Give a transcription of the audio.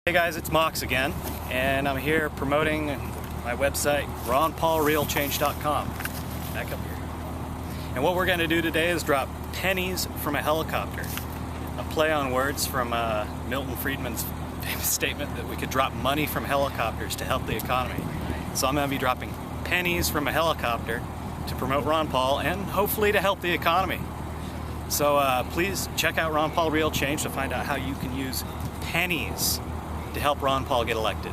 Hey guys, it's Mox again, and I'm here promoting my website, ronpaulrealchange.com. Back up here. And what we're going to do today is drop pennies from a helicopter. A play on words from Milton Friedman's famous statement that we could drop money from helicopters to help the economy. So I'm going to be dropping pennies from a helicopter to promote Ron Paul and hopefully to help the economy. So please check out Ron Paul Real Change to find out how you can use pennies to help Ron Paul get elected.